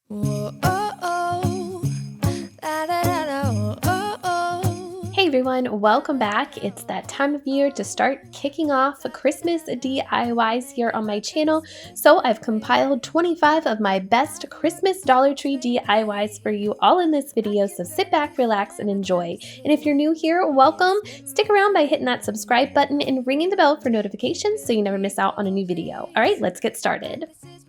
Whoa, oh, oh. La, da, da, da, whoa, oh, oh. Hey everyone, welcome back. It's that time of year to start kicking off Christmas DIYs here on my channel. So I've compiled 25 of my best Christmas Dollar Tree DIYs for you all in this video. So sit back, relax, and enjoy. And if you're new here, welcome. Stick around by hitting that subscribe button and ringing the bell for notifications so you never miss out on a new video. All right, let's get started.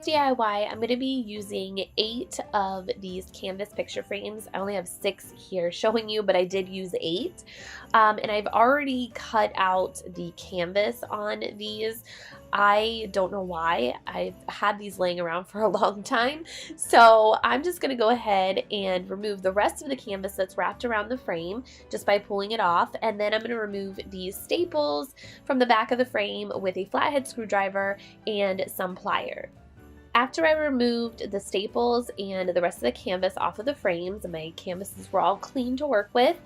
DIY, I'm going to be using 8 of these canvas picture frames. I only have 6 here showing you, but I did use 8. And I've already cut out the canvas on these. I don't know why. I've had these laying around for a long time. So I'm just going to go ahead and remove the rest of the canvas that's wrapped around the frame just by pulling it off. And then I'm going to remove these staples from the back of the frame with a flathead screwdriver and some pliers. After I removed the staples and the rest of the canvas off of the frames, and my canvases were all clean to work with,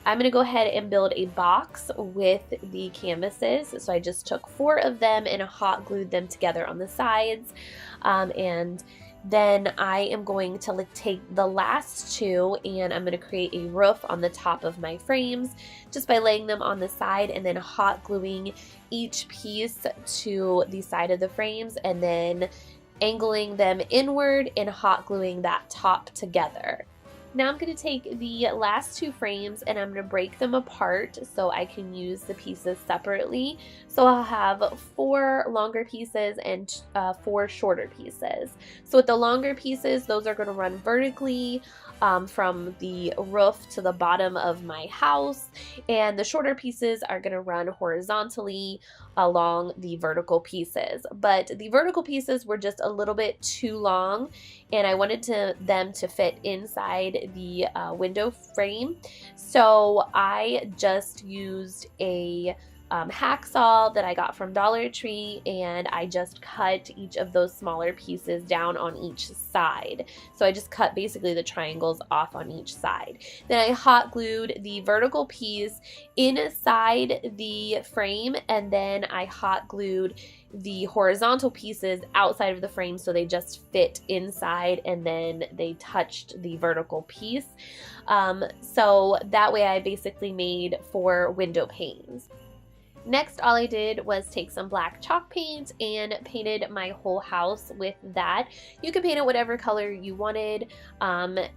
I'm going to go ahead and build a box with the canvases. So I just took 4 of them and hot glued them together on the sides, and then I am going to take the last 2 and I'm going to create a roof on the top of my frames just by laying them on the side and then hot gluing each piece to the side of the frames and then angling them inward and hot gluing that top together. Now I'm going to take the last 2 frames and I'm going to break them apart so I can use the pieces separately. So I'll have 4 longer pieces and 4 shorter pieces. So with the longer pieces, those are going to run vertically from the roof to the bottom of my house, and the shorter pieces are going to run horizontally along the vertical pieces. But the vertical pieces were just a little bit too long and I wanted them to fit inside the window frame. So I just used a hacksaw that I got from Dollar Tree and I just cut each of those smaller pieces down on each side. So I just cut basically the triangles off on each side. Then I hot glued the vertical piece inside the frame and then I hot glued the horizontal pieces outside of the frame so they just fit inside and then they touched the vertical piece. So that way I basically made 4 window panes. Next, all I did was take some black chalk paint and painted my whole house with that. You can paint it whatever color you wanted.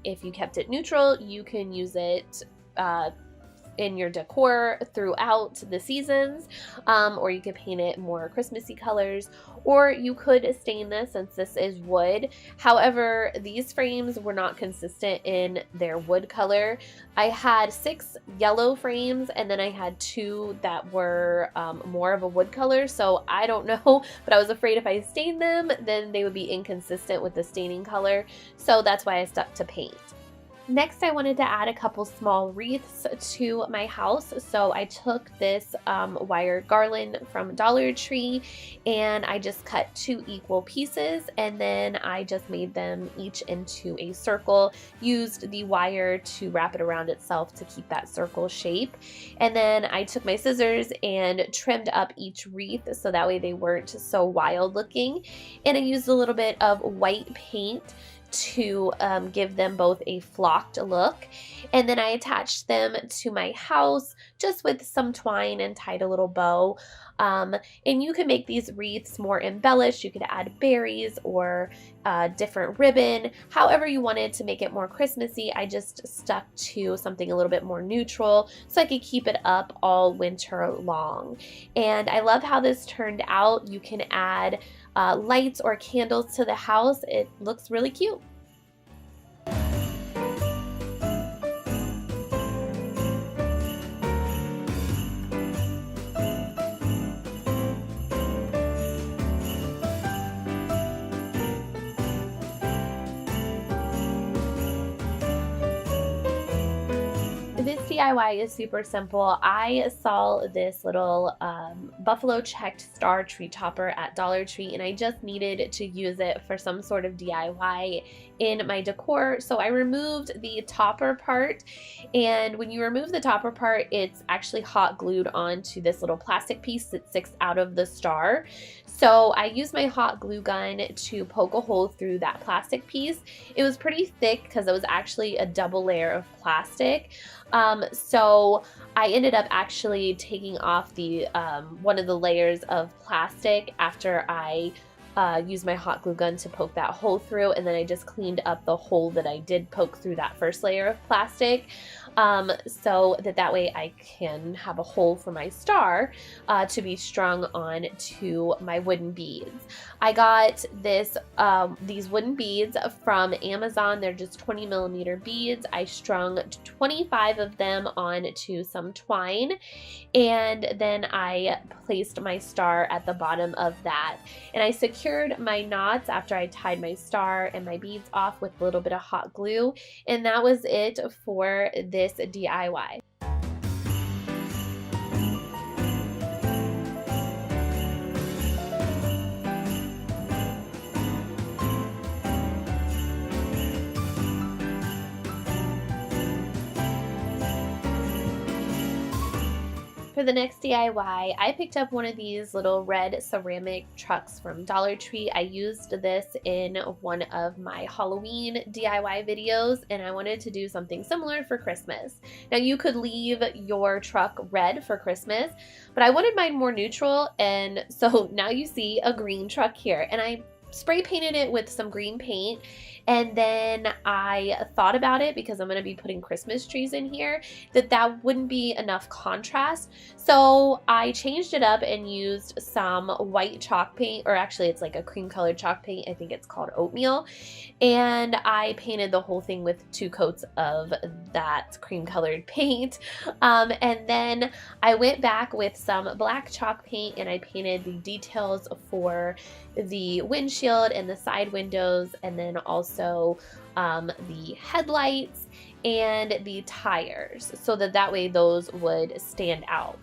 If you kept it neutral, you can use it in your decor throughout the seasons, or you could paint it more Christmassy colors, or you could stain this since this is wood. However, these frames were not consistent in their wood color. I had 6 yellow frames and then I had 2 that were more of a wood color, so I don't know, but I was afraid if I stained them then they would be inconsistent with the staining color, so that's why I stuck to paint. Next, I wanted to add a couple small wreaths to my house. So I took this wire garland from Dollar Tree and I just cut 2 equal pieces and then I just made them each into a circle, used the wire to wrap it around itself to keep that circle shape. And then I took my scissors and trimmed up each wreath so that way they weren't so wild looking. And I used a little bit of white paint to give them both a flocked look, and then I attached them to my house just with some twine and tied a little bow. And you can make these wreaths more embellished. You could add berries or different ribbon, however you wanted to make it more Christmassy. I just stuck to something a little bit more neutral so I could keep it up all winter long. And I love how this turned out. You can add lights or candles to the house. It looks really cute. this DIY is super simple. I saw this little buffalo checked star tree topper at Dollar Tree, and I just needed to use it for some sort of DIY in my decor. So I removed the topper part, and when you remove the topper part, it's actually hot glued onto this little plastic piece that sticks out of the star. So I used my hot glue gun to poke a hole through that plastic piece. It was pretty thick because it was actually a double layer of plastic. So I ended up actually taking off the one of the layers of plastic after I used my hot glue gun to poke that hole through, and then I just cleaned up the hole that I did poke through that first layer of plastic, so that way I can have a hole for my star to be strung on to my wooden beads. I got these wooden beads from Amazon. They're just 20 millimeter beads. I strung 25 of them onto some twine, and then I placed my star at the bottom of that, and I secured my knots after I tied my star and my beads off with a little bit of hot glue, and that was it for this DIY. For the next DIY, I picked up one of these little red ceramic trucks from Dollar Tree. I used this in one of my Halloween DIY videos, and I wanted to do something similar for Christmas. Now, you could leave your truck red for Christmas, but I wanted mine more neutral, and so now you see a green truck here, and I spray painted it with some green paint. And then I thought about it, because I'm going to be putting Christmas trees in here, that wouldn't be enough contrast. So I changed it up and used some white chalk paint, or actually it's like a cream colored chalk paint. I think it's called Oatmeal. And I painted the whole thing with 2 coats of that cream colored paint. And then I went back with some black chalk paint and I painted the details for the windshield and the side windows, and then also the headlights and the tires, so that way those would stand out.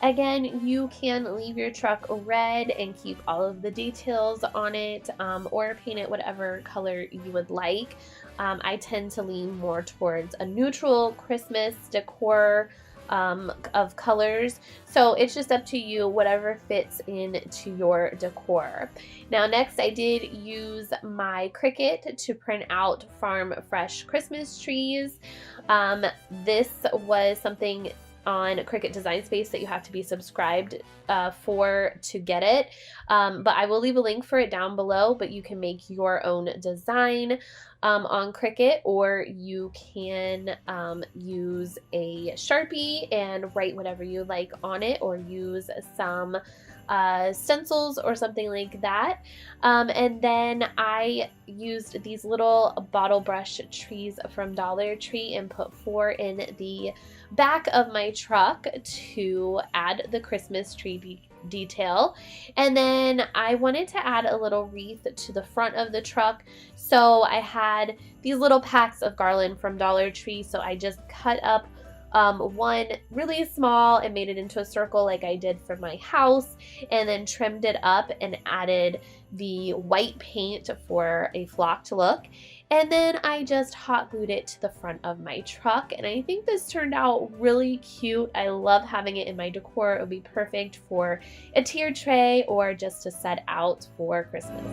Again, you can leave your truck red and keep all of the details on it, or paint it whatever color you would like. I tend to lean more towards a neutral Christmas decor of colors, so it's just up to you, whatever fits into your decor. Now, next I did use my Cricut to print out Farm Fresh Christmas trees. This was something on Cricut Design Space that you have to be subscribed for to get it, but I will leave a link for it down below. But you can make your own design on Cricut, or you can use a Sharpie and write whatever you like on it, or use some stencils or something like that. And then I used these little bottle brush trees from Dollar Tree and put 4 in the back of my truck to add the Christmas tree detail. And then I wanted to add a little wreath to the front of the truck, so I had these little packs of garland from Dollar Tree. So I just cut up one really small and made it into a circle like I did for my house, and then trimmed it up and added the white paint for a flocked look. And then I just hot glued it to the front of my truck, and I think this turned out really cute. I love having it in my decor. It would be perfect for a tier tray or just to set out for Christmas.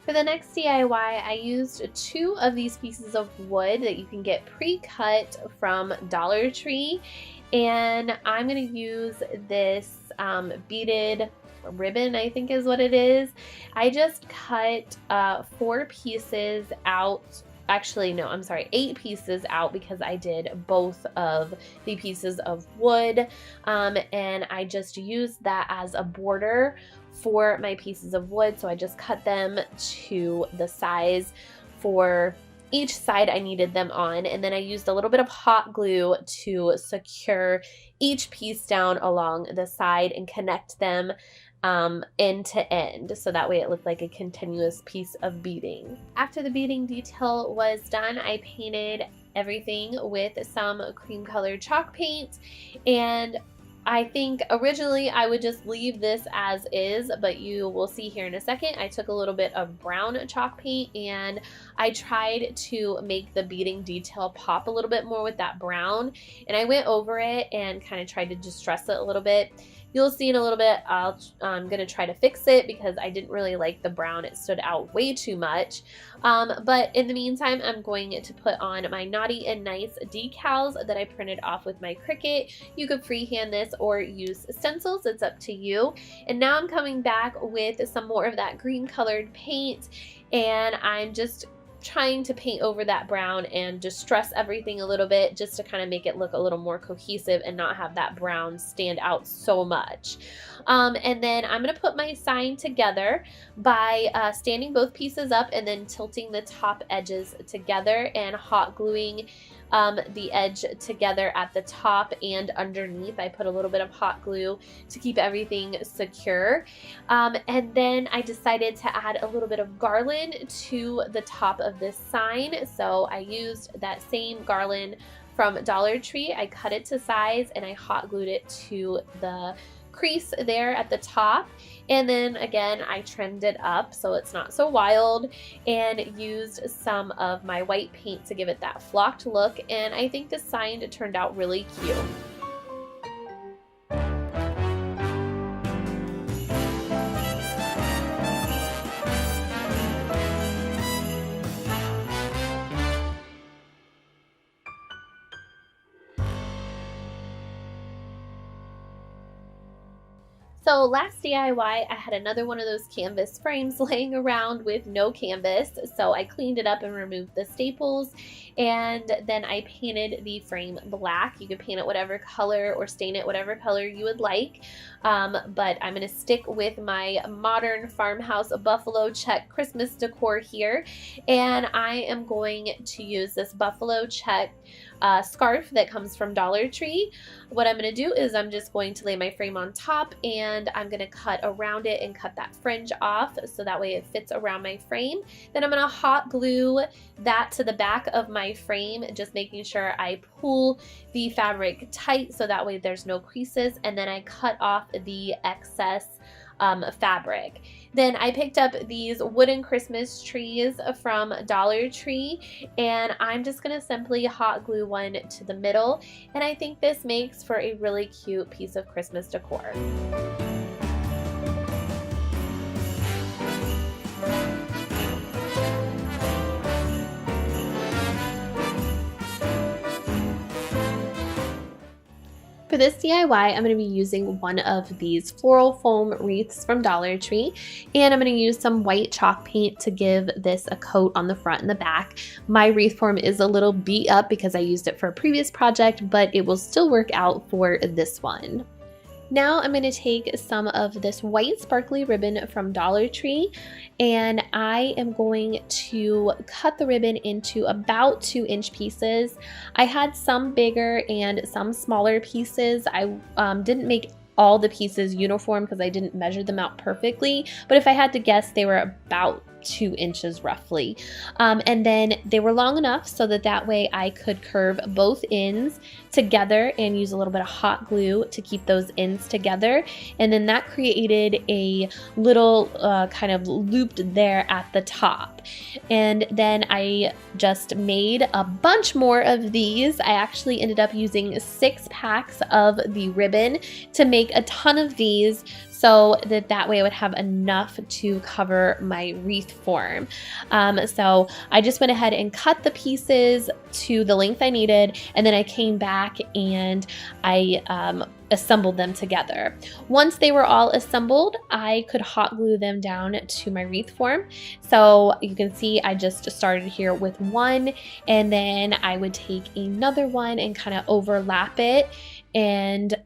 For the next DIY, I used 2 of these pieces of wood that you can get pre-cut from Dollar Tree, and I'm going to use this beaded ribbon, I think is what it is. I just cut 4 pieces out actually no, I'm sorry, 8 pieces out because I did both of the pieces of wood, and I just used that as a border for my pieces of wood. So I just cut them to the size for each side I needed them on, and then I used a little bit of hot glue to secure each piece down along the side and connect them end to end, so that way it looked like a continuous piece of beading. After the beading detail was done, I painted everything with some cream colored chalk paint, and I think originally I would just leave this as is, but you will see here in a second, I took a little bit of brown chalk paint and I tried to make the beading detail pop a little bit more with that brown, and I went over it and kind of tried to distress it a little bit. You'll see in a little bit, I'm going to try to fix it because I didn't really like the brown. It stood out way too much. But in the meantime, I'm going to put on my Naughty and Nice decals that I printed off with my Cricut. You could freehand this or use stencils. It's up to you. And now I'm coming back with some more of that green colored paint, and I'm just trying to paint over that brown and distress everything a little bit just to kind of make it look a little more cohesive and not have that brown stand out so much. And then I'm going to put my sign together by standing both pieces up and then tilting the top edges together and hot gluing the edge together at the top and underneath. I put a little bit of hot glue to keep everything secure. And then I decided to add a little bit of garland to the top of this sign. So I used that same garland from Dollar Tree. I cut it to size and I hot glued it to the crease there at the top, and then again I trimmed it up so it's not so wild and used some of my white paint to give it that flocked look, and I think the sign turned out really cute. So last DIY, I had another one of those canvas frames laying around with no canvas, so I cleaned it up and removed the staples, and then I painted the frame black. You can paint it whatever color or stain it whatever color you would like, but I'm going to stick with my modern farmhouse buffalo check Christmas decor here, and I am going to use this buffalo check scarf that comes from Dollar Tree. What I'm going to do is I'm just going to lay my frame on top, and I'm going to cut around it and cut that fringe off so that way it fits around my frame. Then I'm going to hot glue that to the back of my frame, just making sure I pull the fabric tight so that way there's no creases, and then I cut off the excess fabric. Then I picked up these wooden Christmas trees from Dollar Tree, and I'm just going to simply hot glue one to the middle, and I think this makes for a really cute piece of Christmas decor. For this DIY, I'm going to be using one of these floral foam wreaths from Dollar Tree, and I'm going to use some white chalk paint to give this a coat on the front and the back. My wreath form is a little beat up because I used it for a previous project, but it will still work out for this one. Now I'm going to take some of this white sparkly ribbon from Dollar Tree, and I am going to cut the ribbon into about 2-inch pieces. I had some bigger and some smaller pieces. I didn't make all the pieces uniform because I didn't measure them out perfectly, but if I had to guess, they were about 2 inches roughly. And then they were long enough so that way I could curve both ends together and use a little bit of hot glue to keep those ends together. And then that created a little kind of looped there at the top. And then I just made a bunch more of these. I actually ended up using 6 packs of the ribbon to make a ton of these. so that way I would have enough to cover my wreath form. So I just went ahead and cut the pieces to the length I needed, and then I came back and I assembled them together. Once they were all assembled, I could hot glue them down to my wreath form. So you can see I just started here with one, and then I would take another one and kind of overlap it and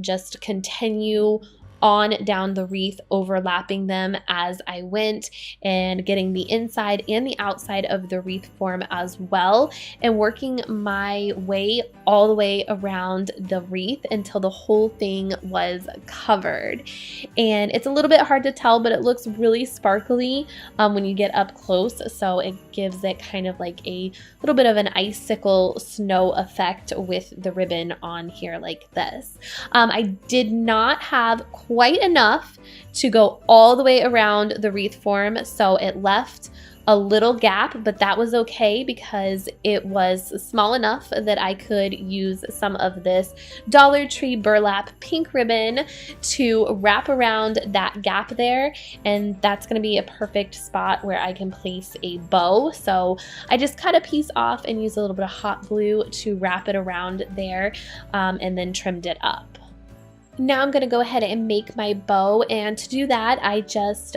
just continue on down the wreath, overlapping them as I went and getting the inside and the outside of the wreath form as well, and working my way all the way around the wreath until the whole thing was covered. And it's a little bit hard to tell, but it looks really sparkly when you get up close, so it gives it kind of like a little bit of an icicle snow effect with the ribbon on here like this. I did not have quite enough to go all the way around the wreath form, so it left a little gap, but that was okay because it was small enough that I could use some of this Dollar Tree burlap pink ribbon to wrap around that gap there, and that's going to be a perfect spot where I can place a bow. So I just cut a piece off and used a little bit of hot glue to wrap it around there, and then trimmed it up. Now I'm going to go ahead and make my bow, and to do that I just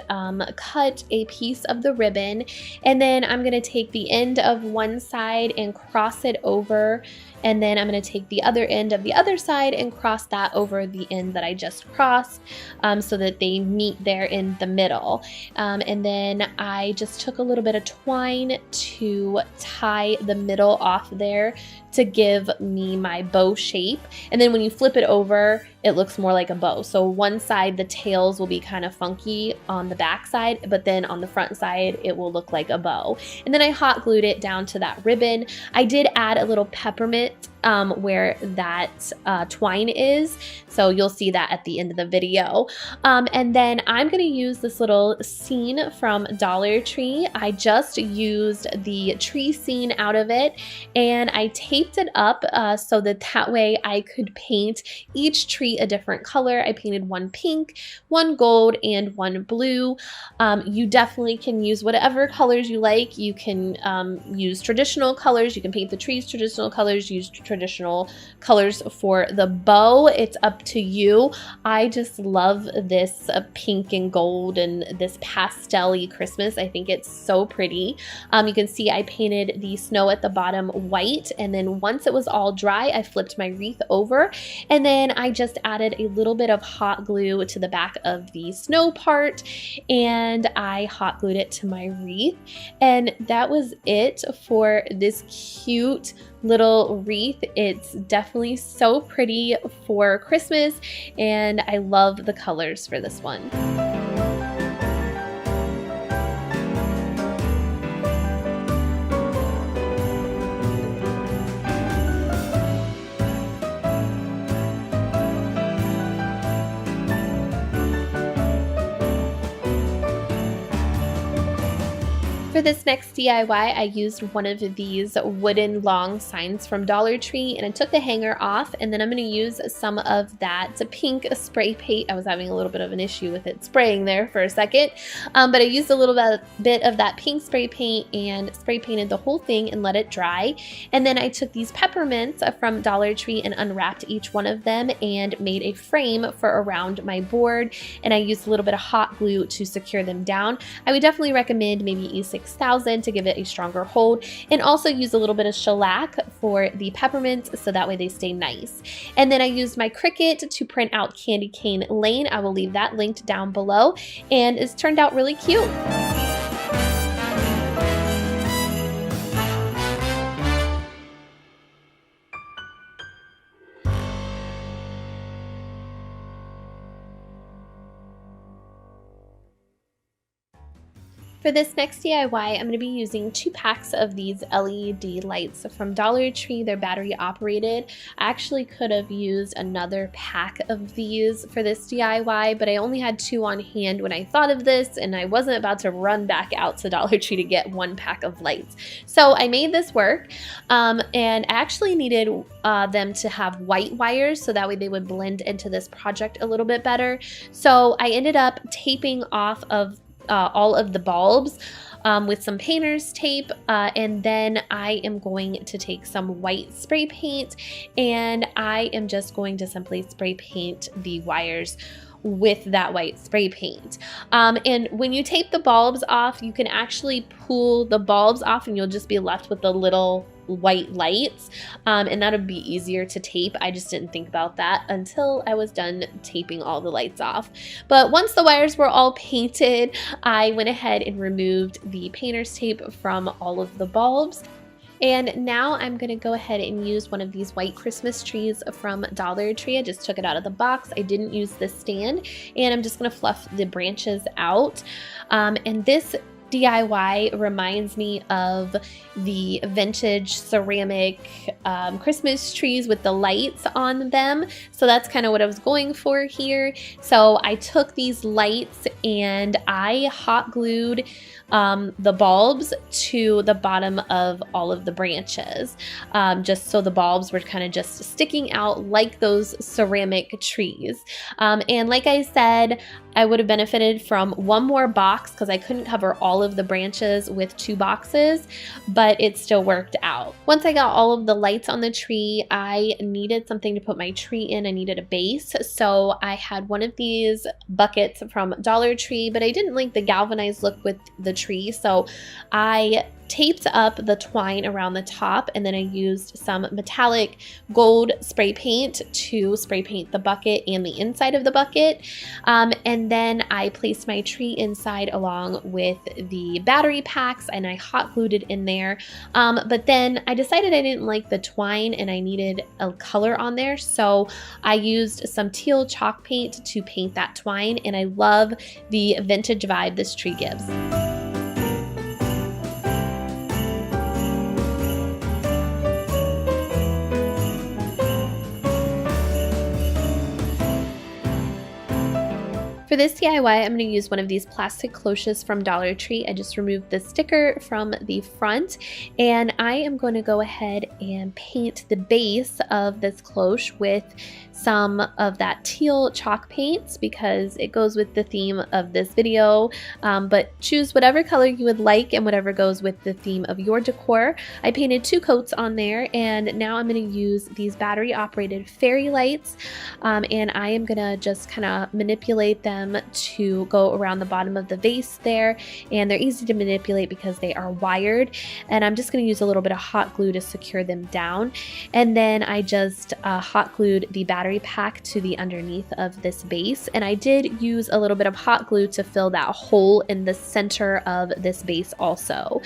cut a piece of the ribbon, and then I'm going to take the end of one side and cross it over, and then I'm going to take the other end of the other side and cross that over the end that I just crossed, so that they meet there in the middle. And then I just took a little bit of twine to tie the middle off there to give me my bow shape. And then when you flip it over, it looks more like a bow. So one side, the tails will be kind of funky on the back side, but then on the front side, it will look like a bow. And then I hot glued it down to that ribbon. I did add a little peppermint where that twine is, so you'll see that at the end of the video. And then I'm going to use this little scene from Dollar Tree. I just used the tree scene out of it, and I taped it up so that way I could paint each tree a different color. I painted one pink, one gold, and one blue. You definitely can use whatever colors you like. You can use traditional colors. You can paint the trees traditional colors, use traditional colors for the bow. It's up to you. I just love this pink and gold and this pastel-y Christmas. I think it's so pretty. You can see I painted the snow at the bottom white, and then once it was all dry, I flipped my wreath over, and then I just added a little bit of hot glue to the back of the snow part, and I hot glued it to my wreath, and that was it for this cute little wreath. It's definitely so pretty for Christmas, and I love the colors for this one. For this next DIY, I used one of these wooden long signs from Dollar Tree, and I took the hanger off, and then I'm going to use some of that pink spray paint. I was having a little bit of an issue with it spraying there for a second, but I used a little bit of that pink spray paint and spray painted the whole thing and let it dry. And then I took these peppermints from Dollar Tree and unwrapped each one of them and made a frame for around my board, and I used a little bit of hot glue to secure them down. I would definitely recommend maybe E6000 to give it a stronger hold, and also use a little bit of shellac for the peppermints so that way they stay nice. And then I used my Cricut to print out Candy Cane Lane. I will leave that linked down below, and it's turned out really cute. For this next DIY, I'm going to be using 2 packs of these LED lights from Dollar Tree. They're battery operated. I actually could have used another pack of these for this DIY, but I only had 2 on hand when I thought of this, and I wasn't about to run back out to Dollar Tree to get 1 pack of lights. So I made this work, and I actually needed them to have white wires so that way they would blend into this project a little bit better. So I ended up taping off of all of the bulbs with some painter's tape, and then I am going to take some white spray paint, and I am just going to simply spray paint the wires with that white spray paint. And when you tape the bulbs off, you can actually pull the bulbs off and you'll just be left with the little white lights, and that would be easier to tape. I just didn't think about that until I was done taping all the lights off. But once the wires were all painted, I went ahead and removed the painter's tape from all of the bulbs. And now I'm going to go ahead and use one of these white Christmas trees from Dollar Tree. I just took it out of the box. I didn't use this stand, and I'm just going to fluff the branches out. And this DIY reminds me of the vintage ceramic Christmas trees with the lights on them. So that's kind of what I was going for here. So I took these lights and I hot glued the bulbs to the bottom of all of the branches, just so the bulbs were kind of just sticking out like those ceramic trees. And like I said, I would have benefited from 1 more box because I couldn't cover all of the branches with 2 boxes, but it still worked out. Once I got all of the lights on the tree, I needed something to put my tree in. I needed a base, so I had one of these buckets from Dollar Tree, but I didn't like the galvanized look with the tree, so I taped up the twine around the top, and then I used some metallic gold spray paint to spray paint the bucket and the inside of the bucket, and then I placed my tree inside along with the battery packs, and I hot glued it in there, but then I decided I didn't like the twine and I needed a color on there, so I used some teal chalk paint to paint that twine, and I love the vintage vibe this tree gives. For this DIY, I'm going to use one of these plastic cloches from Dollar Tree. I just removed the sticker from the front, and I am going to go ahead and paint the base of this cloche with some of that teal chalk paint because it goes with the theme of this video, but choose whatever color you would like and whatever goes with the theme of your decor. I painted 2 coats on there, and now I'm going to use these battery operated fairy lights, and I am going to just kind of manipulate them to go around the bottom of the vase there, and they're easy to manipulate because they are wired, and I'm just going to use a little bit of hot glue to secure them down, and then I just hot glued the battery pack to the underneath of this base, and I did use a little bit of hot glue to fill that hole in the center of this base also.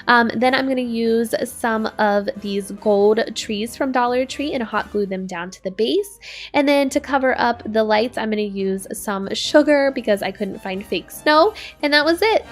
Then I'm going to use some of these gold trees from Dollar Tree and hot glue them down to the base, and then to cover up the lights I'm going to use some sugar because I couldn't find fake snow, and that was it.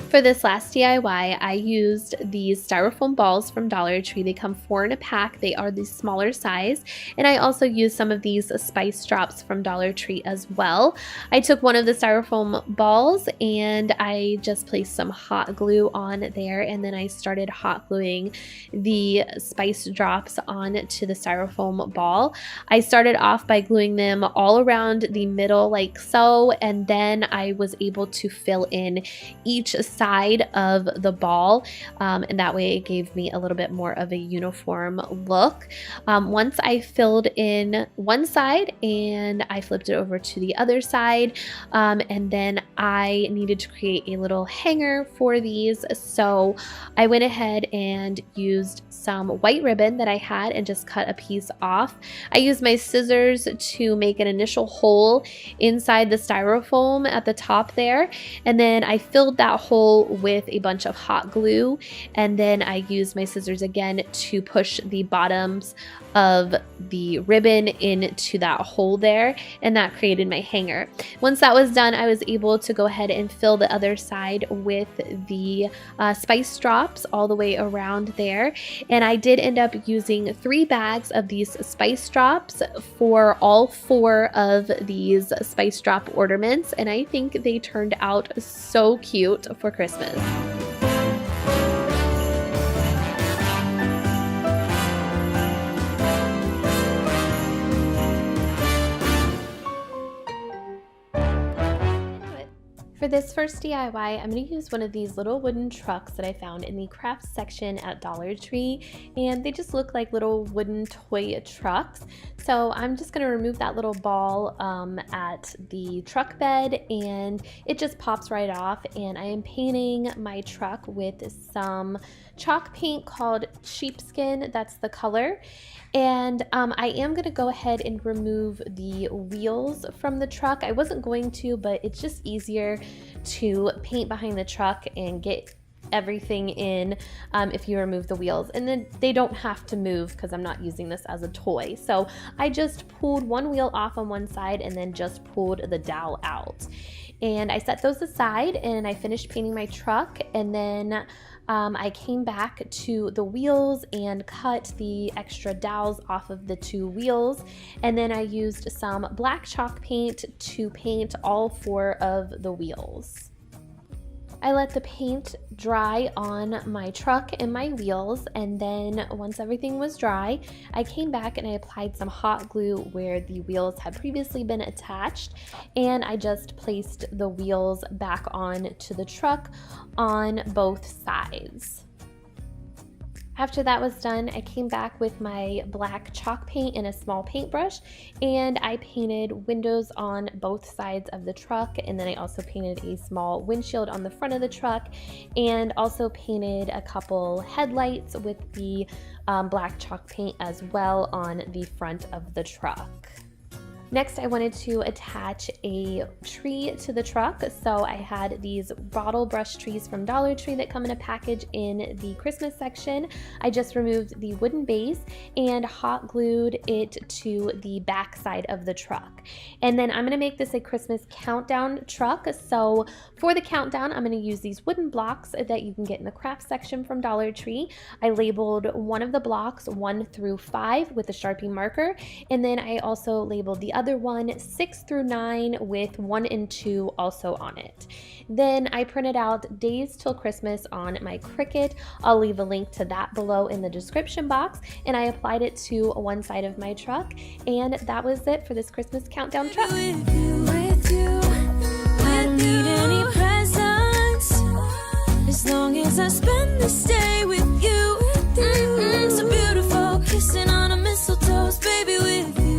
For this last DIY, I used these styrofoam balls from Dollar Tree. They come 4 in a pack. They are the smaller size. And I also used some of these spice drops from Dollar Tree as well. I took one of the styrofoam balls and I just placed some hot glue on there, and then I started hot gluing the spice drops onto the styrofoam ball. I started off by gluing them all around the middle like so, and then I was able to fill in each side of the ball, and that way it gave me a little bit more of a uniform look. Once I filled in one side and I flipped it over to the other side, and then I needed to create a little hanger for these, so I went ahead and used some white ribbon that I had and just cut a piece off. I used my scissors to make an initial hole inside the styrofoam at the top there, and then I filled that hole with a bunch of hot glue, and then I used my scissors again to push the bottoms of the ribbon into that hole there, and that created my hanger. Once that was done, I was able to go ahead and fill the other side with the spice drops all the way around there, and I did end up using 3 bags of these spice drops for all 4 of these spice drop ornaments, and I think they turned out so cute for Christmas. For this first DIY, I'm going to use one of these little wooden trucks that I found in the crafts section at Dollar Tree, and they just look like little wooden toy trucks. So I'm just going to remove that little ball at the truck bed, and it just pops right off, and I am painting my truck with some chalk paint called sheepskin. That's the color. And I am going to go ahead and remove the wheels from the truck. I wasn't going to, but it's just easier to paint behind the truck and get everything in if you remove the wheels, and then they don't have to move because I'm not using this as a toy. So I just pulled one wheel off on one side and then just pulled the dowel out, and I set those aside and I finished painting my truck, and then I came back to the wheels and cut the extra dowels off of the 2 wheels, and then I used some black chalk paint to paint all 4 of the wheels. I let the paint dry on my truck and my wheels, and then once everything was dry, I came back and I applied some hot glue where the wheels had previously been attached, and I just placed the wheels back on to the truck on both sides. After that was done, I came back with my black chalk paint and a small paintbrush, and I painted windows on both sides of the truck, and then I also painted a small windshield on the front of the truck, and also painted a couple headlights with the black chalk paint as well on the front of the truck. Next, I wanted to attach a tree to the truck, so I had these bottle brush trees from Dollar Tree that come in a package in the Christmas section. I just removed the wooden base and hot glued it to the back side of the truck. And then I'm going to make this a Christmas countdown truck, so for the countdown, I'm going to use these wooden blocks that you can get in the craft section from Dollar Tree. I labeled one of the blocks 1 through 5 with a Sharpie marker, and then I also labeled the other one 6 through 9 with 1 and 2 also on it. Then I printed out Days Till Christmas on my Cricut. I'll leave a link to that below in the description box, and I applied it to one side of my truck, and that was it for this Christmas countdown truck. With you, I don't need any presents as long as I spend this day with you. So beautiful, kissing on a mistletoe, baby, with you.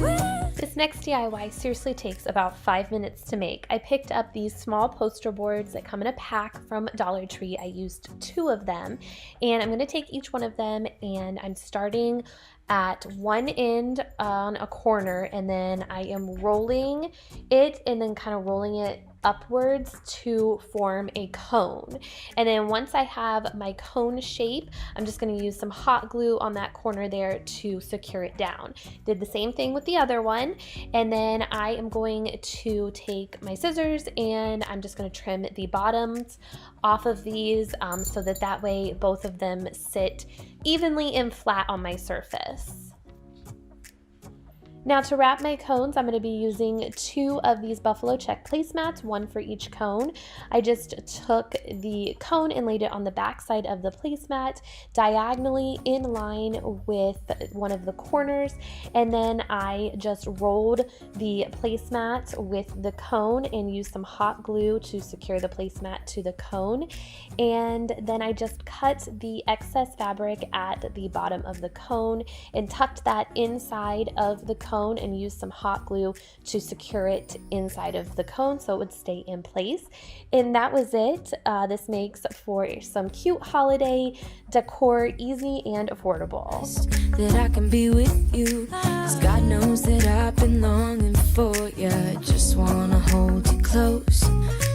This next DIY seriously takes about 5 minutes to make. I picked up these small poster boards that come in a pack from Dollar Tree. I used 2 of them, and I'm going to take each one of them, and I'm starting at one end on a corner, and then I am rolling it and then kind of rolling it upwards to form a cone. And then once I have my cone shape, I'm just going to use some hot glue on that corner there to secure it down. Did the same thing with the other one, and then I am going to take my scissors and I'm just going to trim the bottoms off of these so that way both of them sit evenly and flat on my surface. Now to wrap my cones, I'm going to be using 2 of these buffalo check placemats, 1 for each cone. I just took the cone and laid it on the back side of the placemat, diagonally in line with one of the corners, and then I just rolled the placemat with the cone and used some hot glue to secure the placemat to the cone. And then I just cut the excess fabric at the bottom of the cone and tucked that inside of the cone and use some hot glue to secure it inside of the cone so it would stay in place. And that was it. This makes for some cute holiday decor, easy and affordable. That I can be with you, 'cause God knows that I've been longing for you. I just wanna hold you close.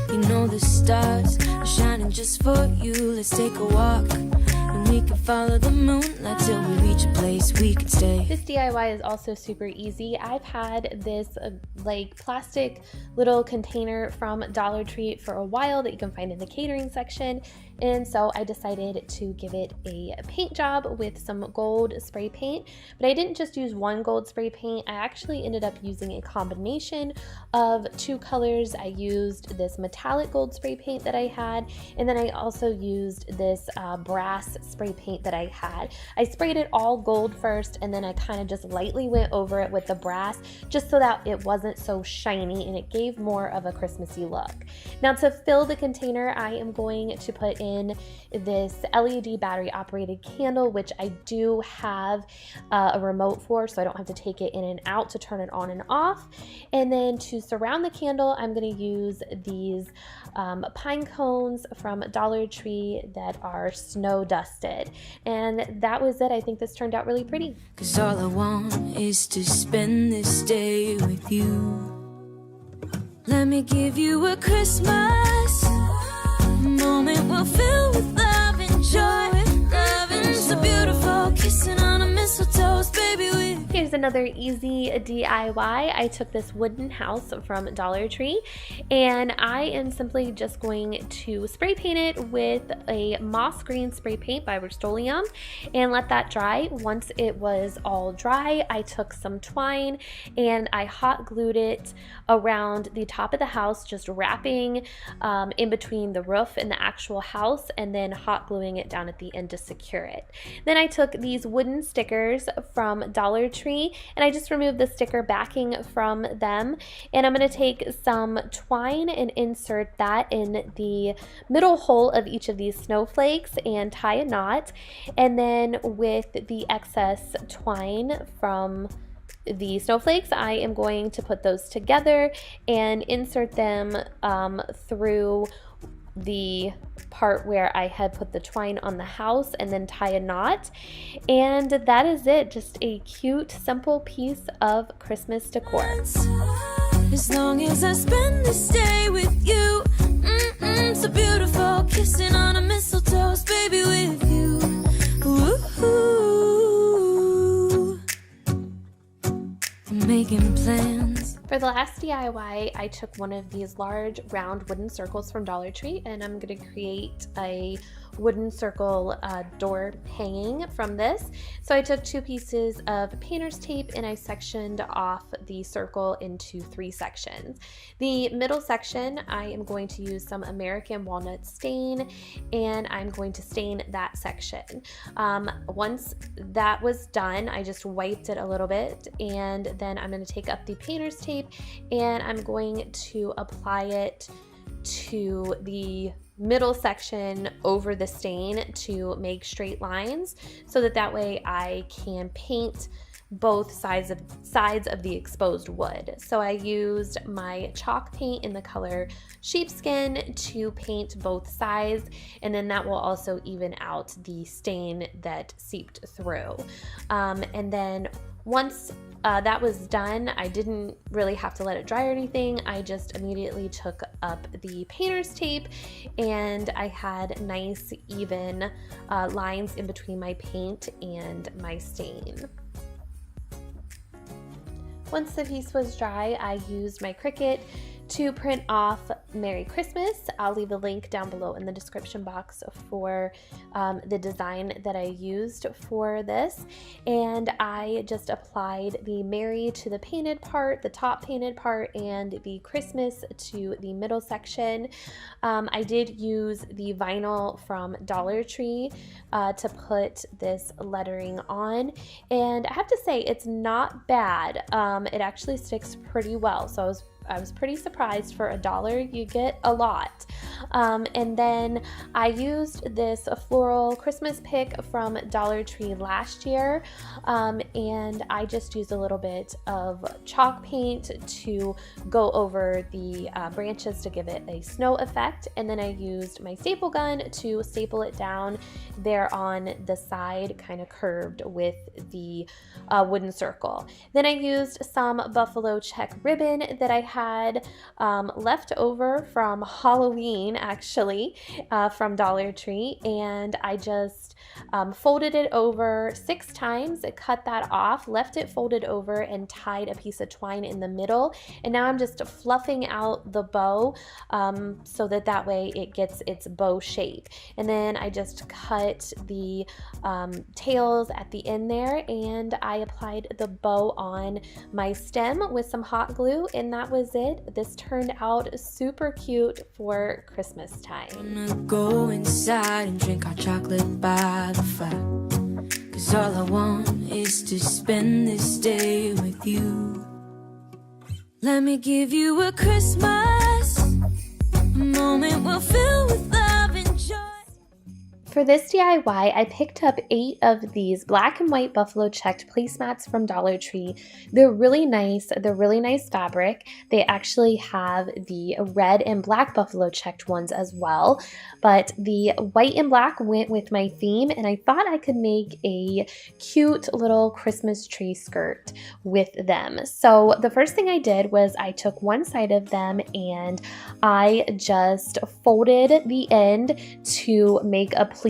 You know the stars are shining just for you. Let's take a walk and we can follow the moonlight till we reach a place we can stay. This DIY is also super easy. I've had this like plastic little container from Dollar Tree for a while that you can find in the catering section, and so I decided to give it a paint job with some gold spray paint. But I didn't just use one gold spray paint, I actually ended up using a combination of 2 colors. I used this metallic gold spray paint that I had, and then I also used this brass spray paint that I had. I sprayed it all gold first, and then I kind of just lightly went over it with the brass just so that it wasn't so shiny and it gave more of a Christmassy look. Now to fill the container, I am going to put in this LED battery operated candle, which I do have a remote for, so I don't have to take it in and out to turn it on and off. And then to surround the candle, I'm going to use these pine cones from Dollar Tree that are snow dusted. And that was it. I think this turned out really pretty. 'Cause all I want is to spend this day with you. Let me give you a Christmas moment we'll fill with love and joy. Love and so beautiful, kissing on a mistletoe, baby. Here's another easy DIY. I took this wooden house from Dollar Tree and I am simply just going to spray paint it with a moss green spray paint by Rust-Oleum and let that dry. Once it was all dry, I took some twine and I hot glued it around the top of the house, just wrapping in between the roof and the actual house, and then hot gluing it down at the end to secure it. Then I took these wooden stickers from Dollar Tree and I just removed the sticker backing from them, and I'm going to take some twine and insert that in the middle hole of each of these snowflakes and tie a knot. And then with the excess twine from the snowflakes, I am going to put those together and insert them through the part where I had put the twine on the house and then tie a knot. And that is it. Just a cute, simple piece of Christmas decor. As long as I spend this day with you, so beautiful, kissing on a mistletoe, baby, with you. Ooh, I'm making plans. For the last DIY, I took one of these large round wooden circles from Dollar Tree and I'm going to create a wooden circle door hanging from this. So I took 2 pieces of painter's tape and I sectioned off the circle into 3 sections. The middle section, I am going to use some American walnut stain and I'm going to stain that section. Once that was done, I just wiped it a little bit, and then I'm going to take up the painter's tape and I'm going to apply it to the middle section over the stain to make straight lines, so that way I can paint both sides of the exposed wood. So I used my chalk paint in the color sheepskin to paint both sides, and then that will also even out the stain that seeped through. And then once that was done, I didn't really have to let it dry or anything. I just immediately took up the painter's tape and I had nice even lines in between my paint and my stain. Once the piece was dry, I used my Cricut to print off Merry Christmas. I'll leave a link down below in the description box for the design that I used for this. And I just applied the Merry to the painted part, the top painted part, and the Christmas to the middle section. I did use the vinyl from Dollar Tree to put this lettering on, and I have to say it's not bad. It actually sticks pretty well, so I was pretty surprised. For $1 you get a lot. And then I used this floral Christmas pick from Dollar Tree last year, and I just used a little bit of chalk paint to go over the branches to give it a snow effect, and then I used my staple gun to staple it down there on the side, kind of curved with the wooden circle. Then I used some buffalo check ribbon that I had left over from Halloween, actually, from Dollar Tree, and I just folded it over 6 times, cut that off, left it folded over, and tied a piece of twine in the middle. And now I'm just fluffing out the bow so that way it gets its bow shape. And then I just cut the tails at the end there, and I applied the bow on my stem with some hot glue, and that was it. This turned out super cute for Christmas time. I'm gonna go inside and drink hot chocolate by the fire, 'cause all I want is to spend this day with you. Let me give you a Christmas moment we'll fill with love and joy. For this DIY, I picked up 8 of these black and white buffalo checked placemats from Dollar Tree. They're really nice. They're really nice fabric. They actually have the red and black buffalo checked ones as well, but the white and black went with my theme, and I thought I could make a cute little Christmas tree skirt with them. So the first thing I did was I took one side of them and I just folded the end to make a pleat.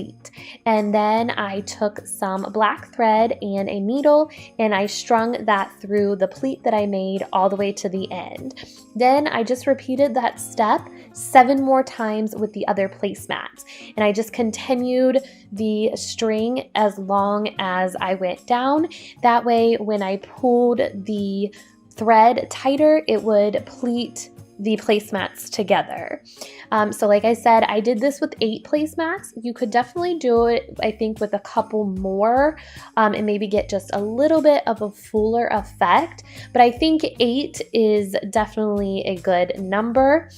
And then I took some black thread and a needle, and I strung that through the pleat that I made all the way to the end. Then I just repeated that step 7 more times with the other placemats, and I just continued the string as long as I went down. That way when I pulled the thread tighter, it would pleat the placemats together. So like I said, I did this with 8 placemats. You could definitely do it, I think, with a couple more and maybe get just a little bit of a fuller effect, but I think 8 is definitely a good number.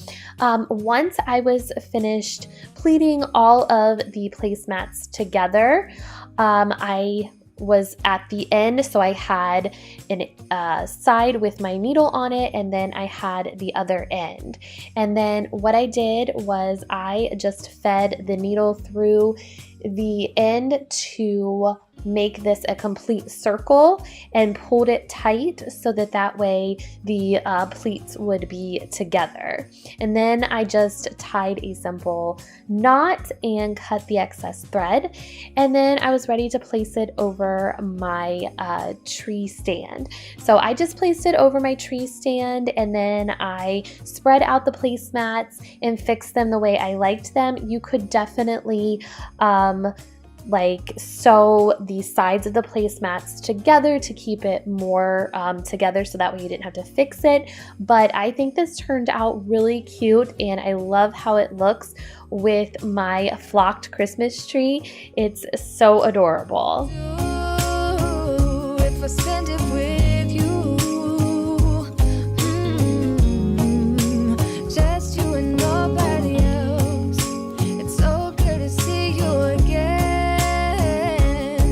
Once I was finished pleating all of the placemats together, I was at the end, so I had a side with my needle on it, and then I had the other end. And then what I did was I just fed the needle through the end to make this a complete circle and pulled it tight so that way the pleats would be together. And then I just tied a simple knot and cut the excess thread, and then I was ready to place it over my tree stand. So I just placed it over my tree stand, and then I spread out the placemats and fixed them the way I liked them. You could definitely like sew the sides of the placemats together to keep it more together, so that way you didn't have to fix it. But I think this turned out really cute, and I love how it looks with my flocked Christmas tree. It's so adorable. If I spend it with you, just you and nobody else. It's so good to see you again,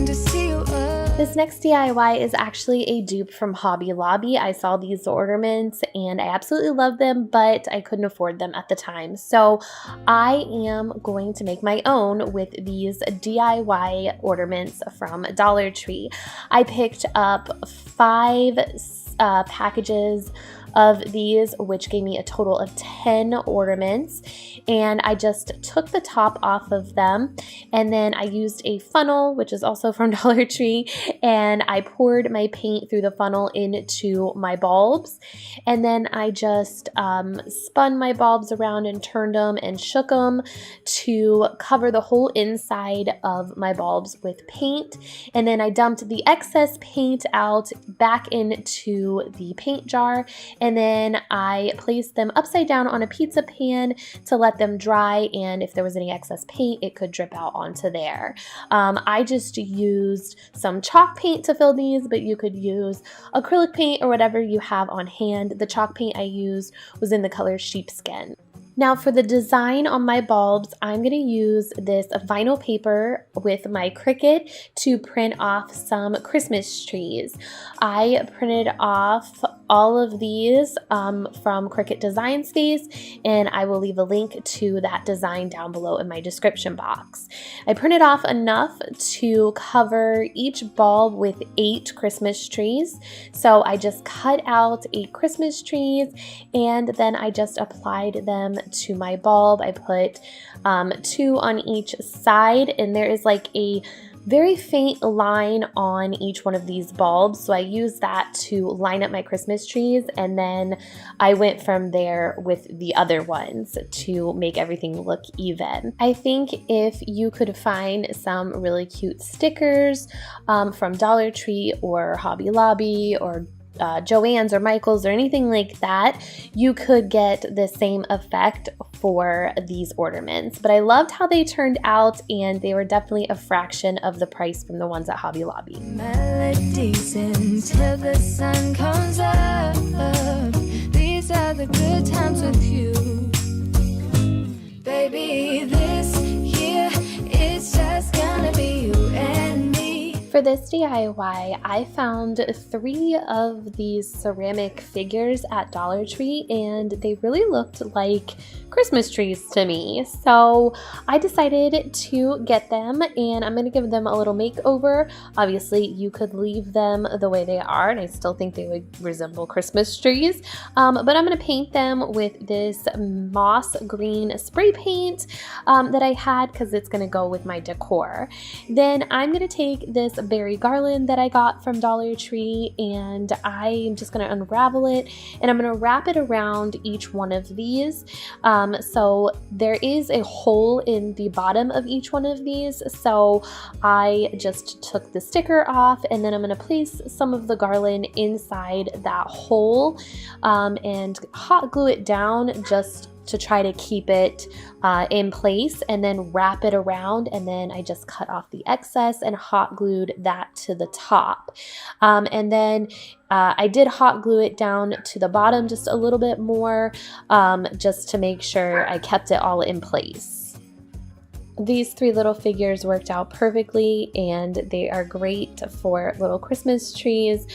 to see you again. This next DIY is actually a dupe from Hobby Lobby. I saw these ornaments and I absolutely love them, but I couldn't afford them at the time. So I am going to make my own with these DIY ornaments from Dollar Tree. I picked up 5 packages of these, which gave me a total of 10 ornaments. And I just took the top off of them, and then I used a funnel, which is also from Dollar Tree, and I poured my paint through the funnel into my bulbs. And then I just spun my bulbs around and turned them and shook them to cover the whole inside of my bulbs with paint. And then I dumped the excess paint out back into the paint jar, and then I placed them upside down on a pizza pan to let them dry, and if there was any excess paint, it could drip out onto there. I just used some chalk paint to fill these, but you could use acrylic paint or whatever you have on hand. The chalk paint I used was in the color sheepskin. Now for the design on my bulbs, I'm going to use this vinyl paper with my Cricut to print off some Christmas trees. I printed off all of these from Cricut Design Space, and I will leave a link to that design down below in my description box. I printed off enough to cover each bulb with 8 Christmas trees. So I just cut out 8 Christmas trees, and then I just applied them to my bulb. I put 2 on each side, and there is like a very faint line on each one of these bulbs, so I used that to line up my Christmas trees, and then I went from there with the other ones to make everything look even. I think if you could find some really cute stickers from Dollar Tree or Hobby Lobby or Joann's or Michael's or anything like that, you could get the same effect for these ornaments. But I loved how they turned out, and they were definitely a fraction of the price from the ones at Hobby Lobby. Melodies until the sun comes up. These are the good times with you. Baby, this year it's just gonna be you and me. For this DIY, I found 3 of these ceramic figures at Dollar Tree, and they really looked like Christmas trees to me. So I decided to get them, and I'm going to give them a little makeover. Obviously, you could leave them the way they are, and I still think they would resemble Christmas trees. But I'm going to paint them with this moss green spray paint that I had, because it's going to go with my decor. Then I'm going to take this berry garland that I got from Dollar Tree, and I'm just going to unravel it, and I'm going to wrap it around each one of these. So there is a hole in the bottom of each one of these, so I just took the sticker off, and then I'm going to place some of the garland inside that hole and hot glue it down just to try to keep it in place, and then wrap it around, and then I just cut off the excess and hot glued that to the top. And then I did hot glue it down to the bottom just a little bit more, just to make sure I kept it all in place. These 3 little figures worked out perfectly, and they are great for little Christmas trees.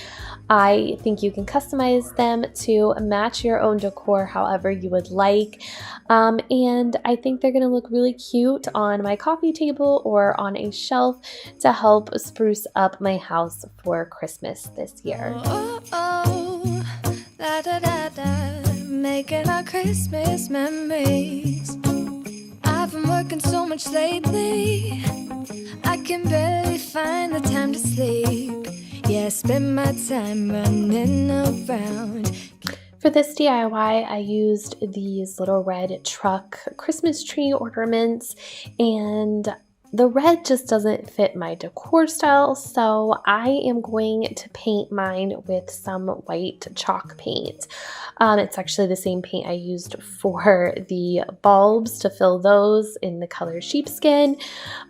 I think you can customize them to match your own decor however you would like. And I think they're going to look really cute on my coffee table or on a shelf to help spruce up my house for Christmas this year. Oh, oh, da, da, da, da, making our Christmas memories. I've been working so much lately, I can barely find the time to sleep. Yeah, I spend my time running around. For this DIY, I used these little red truck Christmas tree ornaments, and the red just doesn't fit my decor style, so I am going to paint mine with some white chalk paint. It's actually the same paint I used for the bulbs to fill those in the color sheepskin.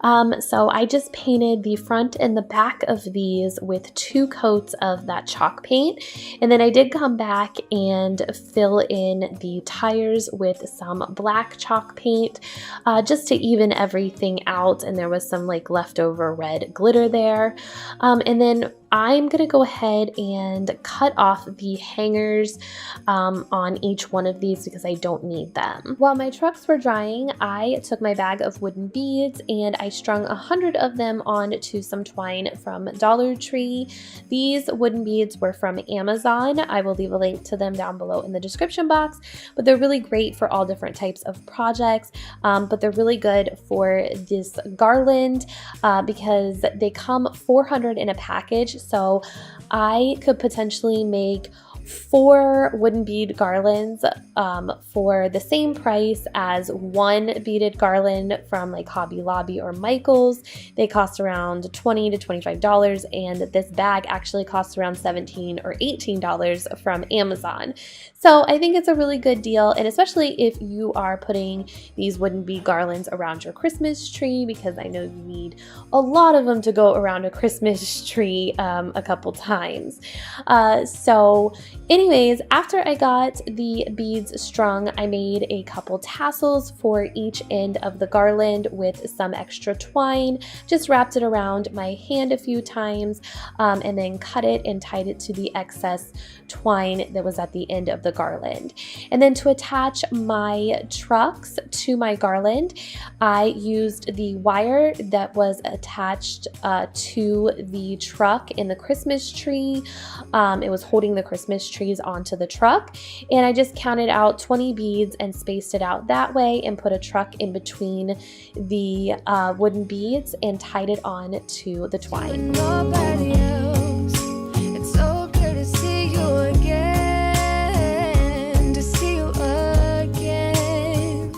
So I just painted the front and the back of these with 2 coats of that chalk paint, and then I did come back and fill in the tires with some black chalk paint just to even everything out, and there was some like leftover red glitter there. And then I'm gonna go ahead and cut off the hangers on each one of these because I don't need them. While my trucks were drying, I took my bag of wooden beads and I strung 100 of them onto some twine from Dollar Tree. These wooden beads were from Amazon. I will leave a link to them down below in the description box, but they're really great for all different types of projects, but they're really good for this garland because they come 400 in a package, so I could potentially make 4 wooden bead garlands for the same price as one beaded garland from like Hobby Lobby or Michael's. They cost around $20 to $25, and this bag actually costs around $17 or $18 from Amazon. So I think it's a really good deal, and especially if you are putting these wooden bead garlands around your Christmas tree, because I know you need a lot of them to go around a Christmas tree a couple times. So anyways, after I got the beads strung, I made a couple tassels for each end of the garland with some extra twine. Just wrapped it around my hand a few times and then cut it and tied it to the excess twine that was at the end of the garland. And then to attach my trucks to my garland, I used the wire that was attached to the truck in the Christmas tree. It was holding the Christmas trees onto the truck, and I just counted out 20 beads and spaced it out that way and put a truck in between the wooden beads and tied it on to the twine. Nobody else. It's so good to see you again, to see you again.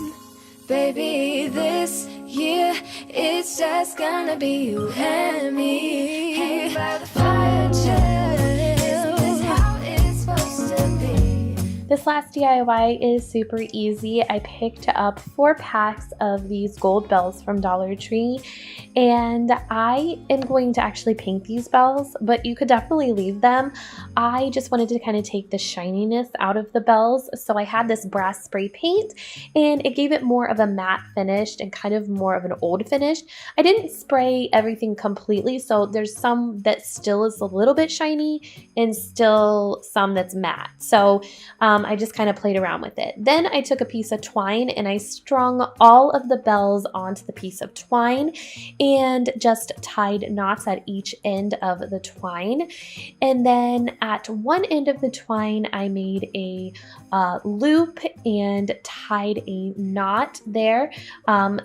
Baby, this year it's just gonna be you and me. Hanging by the fire chill. Isn't this how it's supposed to be? This last DIY is super easy. I picked up 4 packs of these gold bells from Dollar Tree, and I am going to actually paint these bells, but you could definitely leave them. I just wanted to kind of take the shininess out of the bells, so I had this brass spray paint, and it gave it more of a matte finish and kind of more of an old finish. I didn't spray everything completely, so there's some that still is a little bit shiny and still some that's matte. So I just kind of played around with it. Then I took a piece of twine and I strung all of the bells onto the piece of twine and just tied knots at each end of the twine. And then at one end of the twine, I made a loop and tied a knot there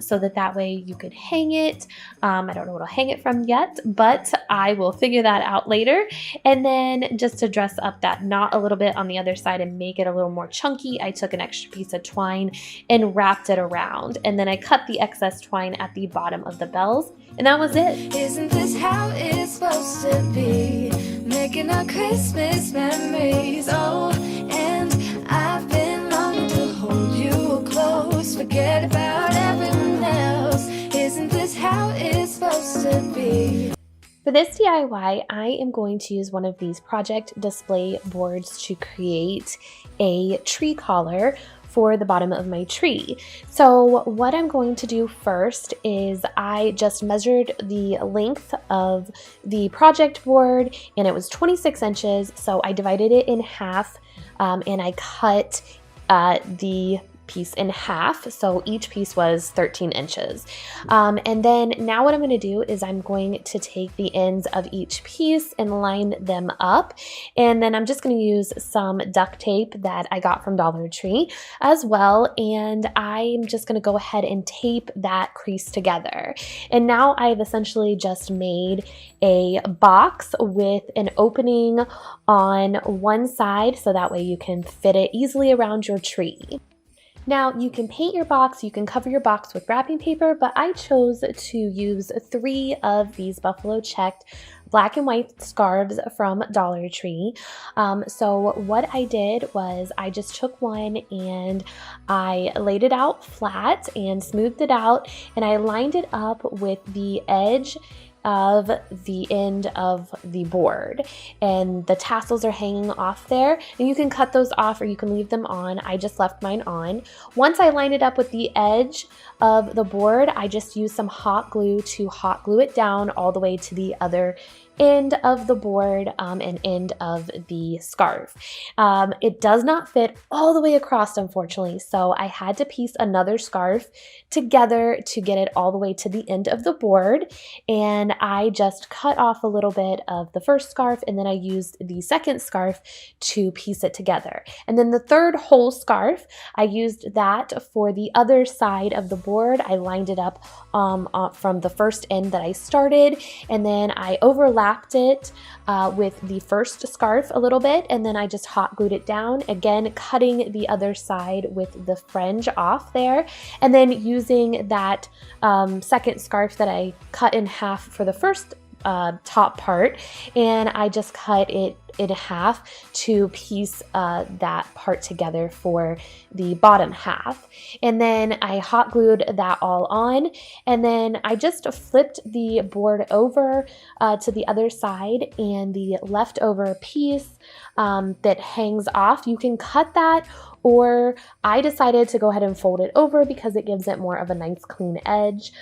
so that way you could hang it. I don't know what I'll hang it from yet, but I will figure that out later. And then just to dress up that knot a little bit on the other side and make it a little more chunky, I took an extra piece of twine and wrapped it around. And then I cut the excess twine at the bottom of the bells, and that was it. Isn't this how it's supposed to be? Making our Christmas memories. Oh, and I've been longing to hold you close. Forget about everyone else. Isn't this how it's supposed to be? For this DIY, I am going to use one of these project display boards to create a tree collar for the bottom of my tree. So what I'm going to do first is I just measured the length of the project board, and it was 26 inches. So I divided it in half and I cut the piece in half, so each piece was 13 inches. And then now what I'm going to do is I'm going to take the ends of each piece and line them up, and then I'm just going to use some duct tape that I got from Dollar Tree as well, and I'm just going to go ahead and tape that crease together. And now I've essentially just made a box with an opening on one side, so that way you can fit it easily around your tree. Now you can paint your box, you can cover your box with wrapping paper, but I chose to use 3 of these buffalo checked black and white scarves from Dollar Tree. So what I did was I just took one and I laid it out flat and smoothed it out, and I lined it up with the edge of the end of the board, and the tassels are hanging off there, and you can cut those off or you can leave them on. I just left mine on. Once I lined it up with the edge of the board, I just used some hot glue to hot glue it down all the way to the other end of the board and end of the scarf. It does not fit all the way across, unfortunately, so I had to piece another scarf together to get it all the way to the end of the board, and I just cut off a little bit of the first scarf, and then I used the second scarf to piece it together. And then the third whole scarf, I used that for the other side of the board. I lined it up from the first end that I started, and then I overlapped it with the first scarf a little bit, and then I just hot glued it down, again cutting the other side with the fringe off there, and then using that second scarf that I cut in half for the first top part, and I just cut it in half to piece that part together for the bottom half. And then I hot glued that all on, and then I just flipped the board over to the other side, and the leftover piece that hangs off, you can cut that, or I decided to go ahead and fold it over because it gives it more of a nice clean edge.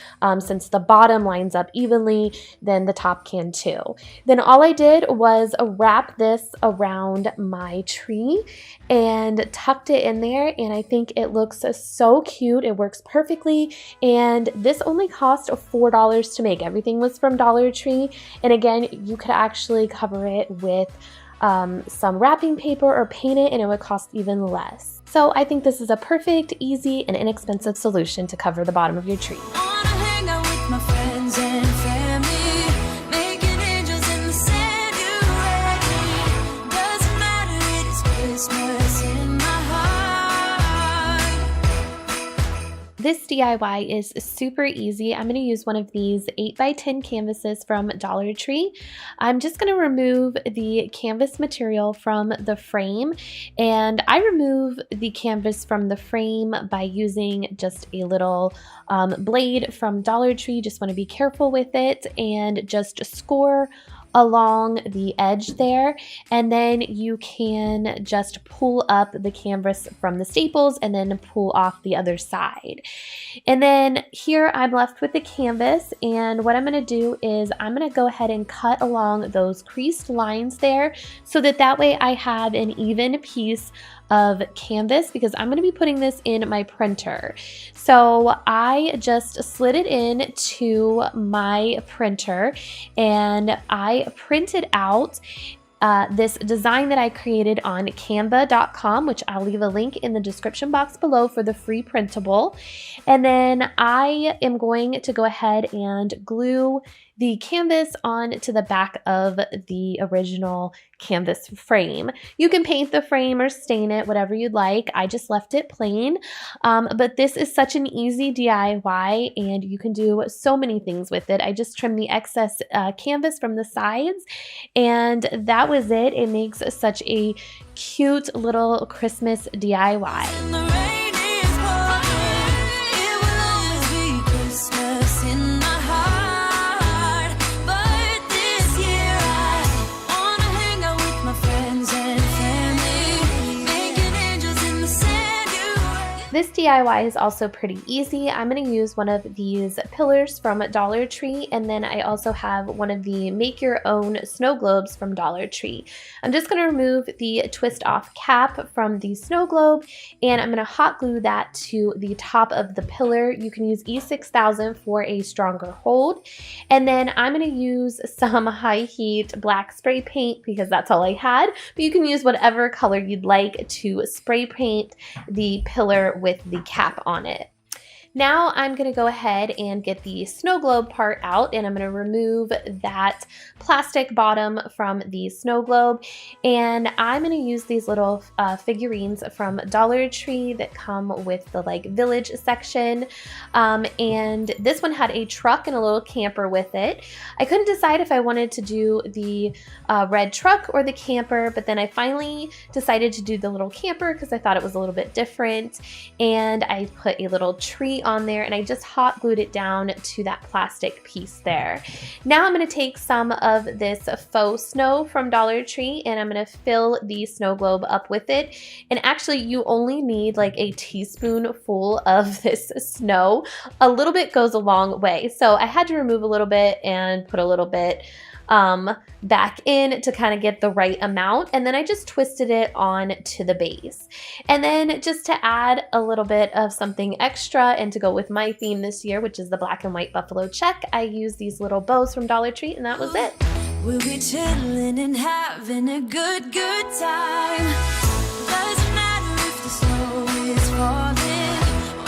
Since the bottom lines up evenly, then the top can too. Then all I did was wrap this around my tree and tucked it in there, and I think it looks so cute. It works perfectly, and this only cost $4 to make. Everything was from Dollar Tree, and again, you could actually cover it with some wrapping paper or paint it, and it would cost even less. So I think this is a perfect, easy, and inexpensive solution to cover the bottom of your tree. This DIY is super easy. I'm going to use one of these 8x10 canvases from Dollar Tree. I'm just going to remove the canvas material from the frame, and I remove the canvas from the frame by using just a little blade from Dollar Tree. Just want to be careful with it and just score along the edge there, and then you can just pull up the canvas from the staples and then pull off the other side. And then here I'm left with the canvas, and what I'm going to do is I'm going to go ahead and cut along those creased lines there so that way I have an even piece of canvas, because I'm going to be putting this in my printer. So I just slid it in to my printer, and I printed out this design that I created on canva.com, which I'll leave a link in the description box below for the free printable. And then I am going to go ahead and glue the canvas onto the back of the original canvas frame. You can paint the frame or stain it, whatever you'd like. I just left it plain, but this is such an easy DIY, and you can do so many things with it. I just trimmed the excess canvas from the sides, and that was it. It makes such a cute little Christmas DIY. This DIY is also pretty easy. I'm going to use one of these pillars from Dollar Tree, and then I also have one of the make your own snow globes from Dollar Tree. I'm just going to remove the twist off cap from the snow globe, and I'm going to hot glue that to the top of the pillar. You can use E6000 for a stronger hold, and then I'm going to use some high heat black spray paint because that's all I had, but you can use whatever color you'd like to spray paint the pillar with the cap on it. Now I'm going to go ahead and get the snow globe part out, and I'm going to remove that plastic bottom from the snow globe, and I'm going to use these little figurines from Dollar Tree that come with the like village section, and this one had a truck and a little camper with it. I couldn't decide if I wanted to do the red truck or the camper, but then I finally decided to do the little camper because I thought it was a little bit different, and I put a little tree on there, and I just hot glued it down to that plastic piece there. Now I'm going to take some of this faux snow from Dollar Tree, and I'm going to fill the snow globe up with it. And actually you only need like a teaspoonful of this snow. A little bit goes a long way. So I had to remove a little bit and put a little bit back in to kind of get the right amount, and then I just twisted it on to the base. And then just to add a little bit of something extra and to go with my theme this year, which is the black and white buffalo check, I used these little bows from Dollar Tree, and that was it. We'll be chilling and having a good time. Doesn't matter if the snow is falling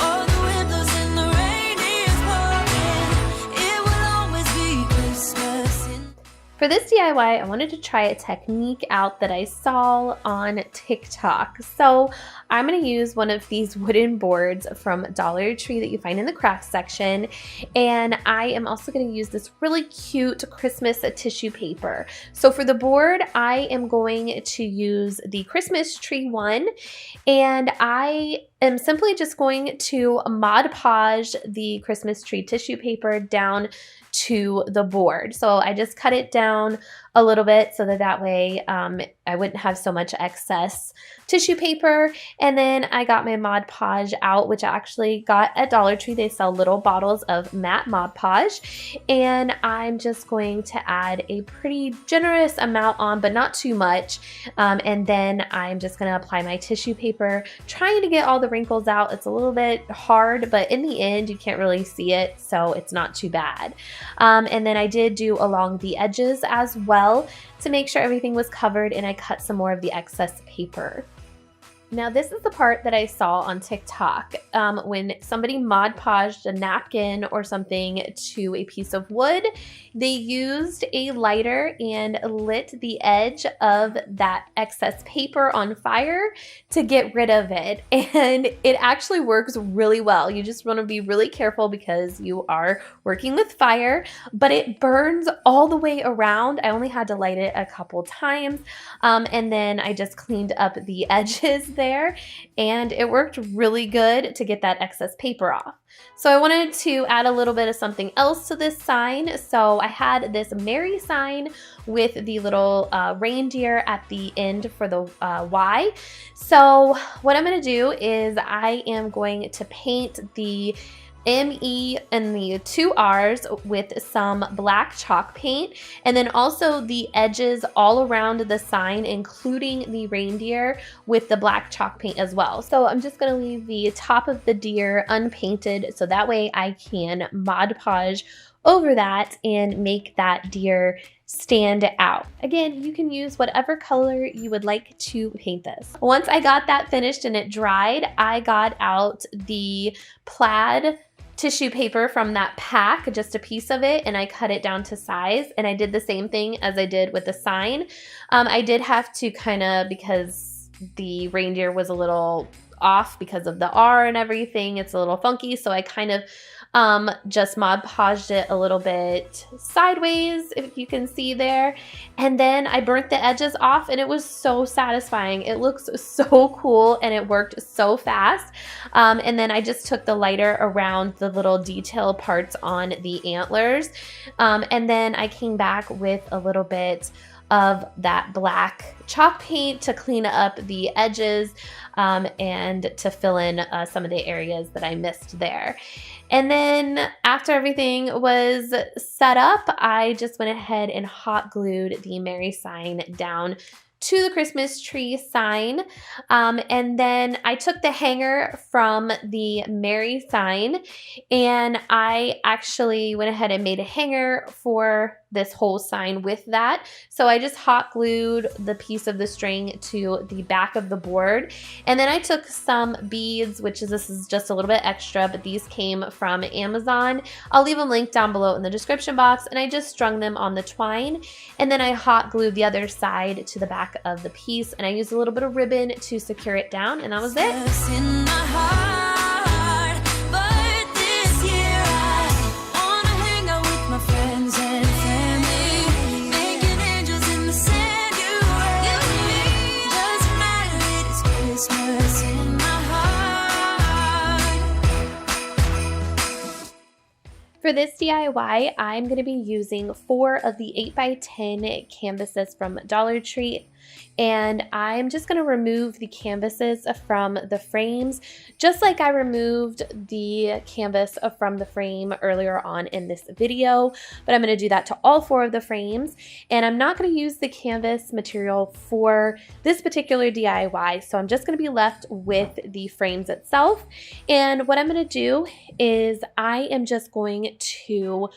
or the wind blows and the rain is pouring. It will always be Christmas in. For this DIY, I wanted to try a technique out that I saw on TikTok. So I'm going to use one of these wooden boards from Dollar Tree that you find in the craft section. And I am also going to use this really cute Christmas tissue paper. So for the board, I am going to use the Christmas tree one. And I am simply just going to Mod Podge the Christmas tree tissue paper down to the board. So I just cut it down a little bit so that way I wouldn't have so much excess tissue paper. And then I got my Mod Podge out, which I actually got at Dollar Tree. They sell little bottles of matte Mod Podge. And I'm just going to add a pretty generous amount on, but not too much. And then I'm just going to apply my tissue paper, trying to get all the wrinkles out. It's a little bit hard, but in the end, you can't really see it, so it's not too bad. And then I did do along the edges as well to make sure everything was covered, and I cut some more of the excess paper. Now this is the part that I saw on TikTok. When somebody Mod Podged a napkin or something to a piece of wood, they used a lighter and lit the edge of that excess paper on fire to get rid of it. And it actually works really well. You just want to be really careful because you are working with fire, but it burns all the way around. I only had to light it a couple times. And then I just cleaned up the edges there, and it worked really good to get that excess paper off. So I wanted to add a little bit of something else to this sign. So I had this Merry sign with the little reindeer at the end for the Y. So what I'm going to do is I am going to paint the M-E and the 2 R's with some black chalk paint, and then also the edges all around the sign, including the reindeer, with the black chalk paint as well. So I'm just going to leave the top of the deer unpainted so that way I can Mod Podge over that and make that deer stand out. Again, you can use whatever color you would like to paint this. Once I got that finished and it dried, I got out the plaid tissue paper from that pack, just a piece of it, and I cut it down to size, and I did the same thing as I did with the sign. I did have to kind of, because the reindeer was a little off because of the R and everything, it's a little funky, so I kind of just Mod Podged it a little bit sideways, if you can see there, and then I burnt the edges off, and it was so satisfying. It looks so cool, and it worked so fast. And then I just took the lighter around the little detail parts on the antlers, and then I came back with a little bit of that black chalk paint to clean up the edges and to fill in some of the areas that I missed there. And then after everything was set up, I just went ahead and hot glued the Merry sign down to the Christmas tree sign. And then I took the hanger from the Merry sign, and I actually went ahead and made a hanger for this whole sign with that. So I just hot glued the piece of the string to the back of the board. And then I took some beads, this is just a little bit extra, but these came from Amazon. I'll leave them linked down below in the description box, and I just strung them on the twine. And then I hot glued the other side to the back of the piece, and I used a little bit of ribbon to secure it down, and that was it. For this DIY, I'm going to be using 4 of the 8x10 canvases from Dollar Tree. and I'm just going to remove the canvases from the frames, just like I removed the canvas from the frame earlier on in this video, but I'm going to do that to all 4 of the frames, and I'm not going to use the canvas material for this particular DIY, so I'm just going to be left with the frames itself. And what I'm going to do is I am just going to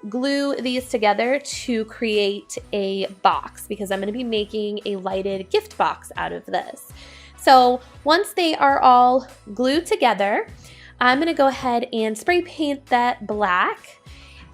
glue these together to create a box, because I'm going to be making a lighted gift box out of this. So once they are all glued together, I'm going to go ahead and spray paint that black.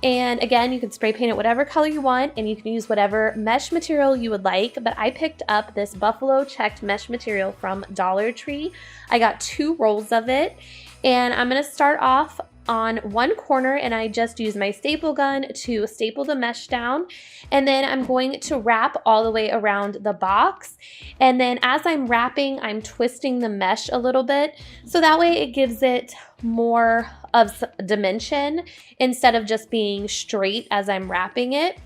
And again, you can spray paint it whatever color you want, and you can use whatever mesh material you would like, but I picked up this buffalo checked mesh material from Dollar Tree. I got 2 rolls of it, and I'm going to start off on one corner, and I just use my staple gun to staple the mesh down, and then I'm going to wrap all the way around the box. And then as I'm wrapping, I'm twisting the mesh a little bit, so that way it gives it more of dimension instead of just being straight as I'm wrapping it.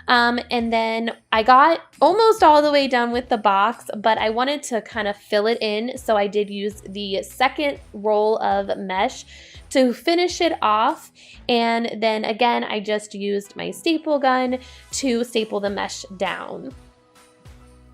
And then I got almost all the way done with the box, but I wanted to kind of fill it in, so I did use the second roll of mesh to finish it off. And then again, I just used my staple gun to staple the mesh down.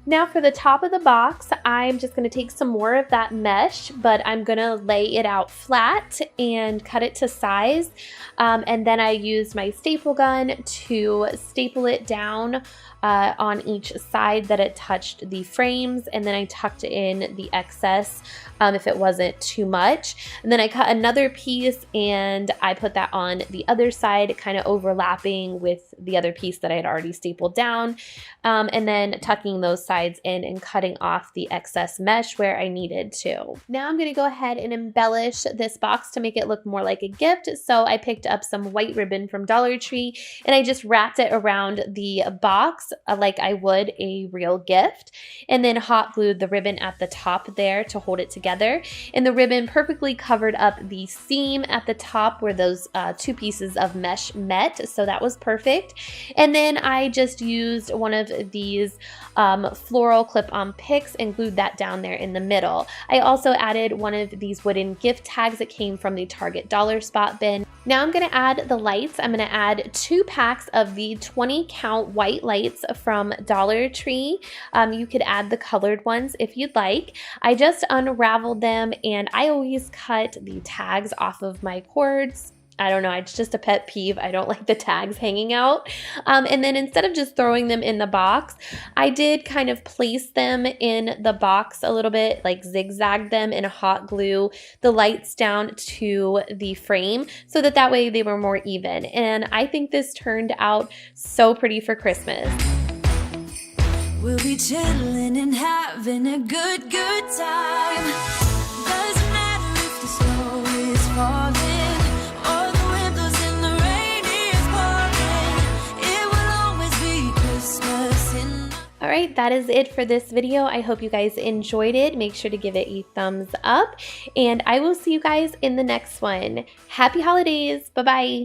Now for the top of the box, I'm just going to take some more of that mesh, but I'm going to lay it out flat and cut it to size. And then I used my staple gun to staple it down on each side that it touched the frames, and then I tucked in the excess if it wasn't too much. And then I cut another piece and I put that on the other side, kind of overlapping with the other piece that I had already stapled down, and then tucking those sides in and cutting off the excess mesh where I needed to. Now I'm going to go ahead and embellish this box to make it look more like a gift. So I picked up some white ribbon from Dollar Tree and I just wrapped it around the box like I would a real gift, and then hot glued the ribbon at the top there to hold it together. And the ribbon perfectly covered up the seam at the top where those 2 pieces of mesh met, so that was perfect. And then I just used one of these floral clip-on picks and glued that down there in the middle. I also added one of these wooden gift tags that came from the Target Dollar Spot bin. Now I'm going to add the lights. I'm going to add 2 packs of the 20 count white lights from Dollar Tree. You could add the colored ones if you'd like. I just unraveled them, and I always cut the tags off of my cords. I don't know, it's just a pet peeve. I don't like the tags hanging out. And then instead of just throwing them in the box, I did kind of place them in the box a little bit, like zigzag them and hot glue the lights down to the frame so that way they were more even. And I think this turned out so pretty for Christmas. We'll be chilling and having a good time. Doesn't matter if the snow is falling or the wind blows and the rain is pouring. It will always be Christmas in. All right, that is it for this video. I hope you guys enjoyed it. Make sure to give it a thumbs up, and I will see you guys in the next one. Happy holidays. Bye-bye.